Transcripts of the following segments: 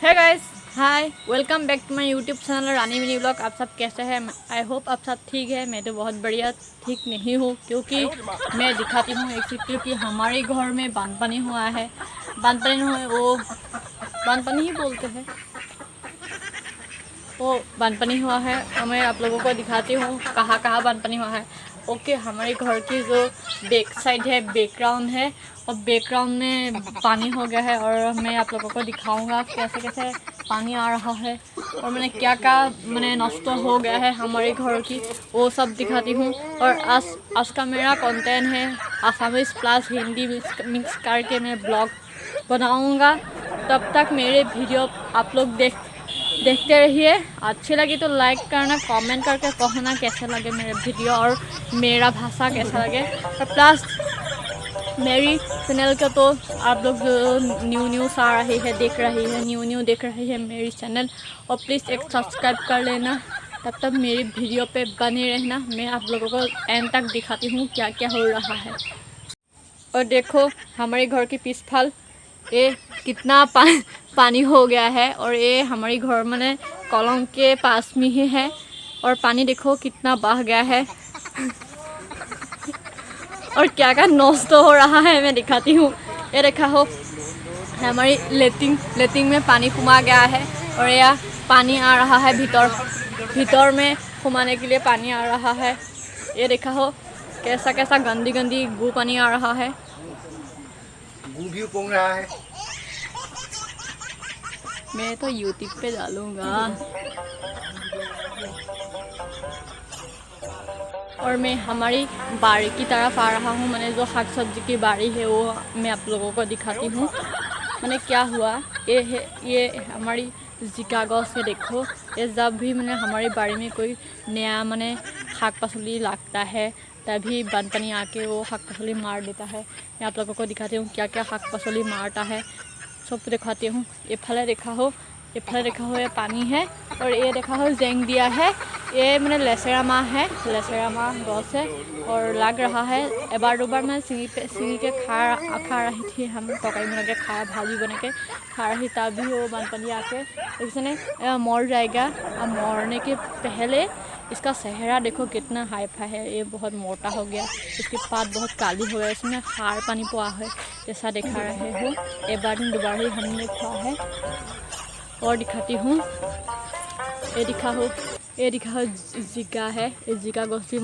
है guys, hi, welcome back to my YouTube channel Rani mini blog. आप सब कैसे हैं? आई होप आप सब ठीक है। मैं तो बहुत बढ़िया ठीक नहीं हूँ, क्योंकि मैं दिखाती हूँ एक चीज़, क्योंकि हमारे घर में बानपानी हुआ है। बानपानी हुआ वो बानपानी ही बोलते हैं, वो बानपानी हुआ है और मैं आप लोगों को दिखाती हूँ कहाँ कहाँ बानपानी हुआ है। ओके, हमारे घर की जो बैक साइड है, बैकग्राउंड है, और बैकग्राउंड में पानी हो गया है। और मैं आप लोगों को दिखाऊंगा कैसे कैसे पानी आ रहा है और मैंने क्या क्या मैंने नष्ट हो गया है हमारे घर की, वो सब दिखाती हूँ। और आज का मेरा कंटेंट है आसामीज प्लस हिंदी मिक्स करके मैं ब्लॉग बनाऊँगा। तब तक मेरे वीडियो आप लोग देखते रहिए। अच्छी लगी तो लाइक करना, कमेंट करके कहना कैसा लगे मेरे वीडियो और मेरा भाषा कैसा लगे। और प्लस मेरी चैनल का तो आप लोग जो न्यूज़ आ रही है, देख रही है, न्यू देख रही है मेरी चैनल, और प्लीज़ एक सब्सक्राइब कर लेना। तब तक मेरी वीडियो पे बने रहना। मैं आप लोगों को एंड तक दिखाती हूँ क्या क्या हो रहा है। और देखो हमारे घर के पिछफल ये कितना पानी हो गया है। और ये हमारी घर मैंने कॉलों के पास में ही है, और पानी देखो कितना बह गया है। और क्या क्या नष्ट हो रहा है मैं दिखाती हूँ। ये देखा हो, हमारी लेटिंग में पानी घुमा गया है, और यह पानी आ रहा है भीतर में घुमाने के लिए पानी आ रहा है। ये देखा हो कैसा कैसा गंदी गंदी गू पानी आ रहा है। गू भी उपोंग रहा है। मैं तो यूट्यूब पे डालूंगा। और मैं हमारी बाड़ी की तरफ आ रहा हूँ। मैंने जो साग सब्जी की बाड़ी है वो मैं आप लोगों को दिखाती हूँ। मैंने क्या हुआ, ये हमारी जिका से देखो। ये जब भी मैंने हमारी बाड़ी में कोई नया मैंने शाक पाचली लगता है, तभी बानपानी आके वो शाक पाचली मार देता है। मैं आप लोगों को दिखाती हूँ क्या क्या शाक पाचली मारता है, सब दिखाती हूँ। ये देखा हो ये पानी है। और ये देखा हो जेंग दिया है। ये मैंने लेसेरा माँ है, लेसेरा माँ गौस है, और लग रहा है। एबार दोबार मैं सिंगी के खा रही थी, हम तकाई बना के खा भाजी बना के खा रही, तभी वो बानपानी आके इसने मर जाएगा। और मरने के पहले इसका चेहरा देखो कितना हाइफा है। ये बहुत मोटा हो गया, इसकी पात बहुत काली हो गया, इसमें खार पानी पुआ है जैसा दिखा रहे हो। एक बार दोबारा ही हमने खा है। और दिखाती हूँ, ये दिखा हो जिका है, ये जिका गोश्ती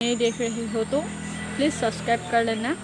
नहीं देख रही हो तो प्लीज़ सब्सक्राइब कर लेना।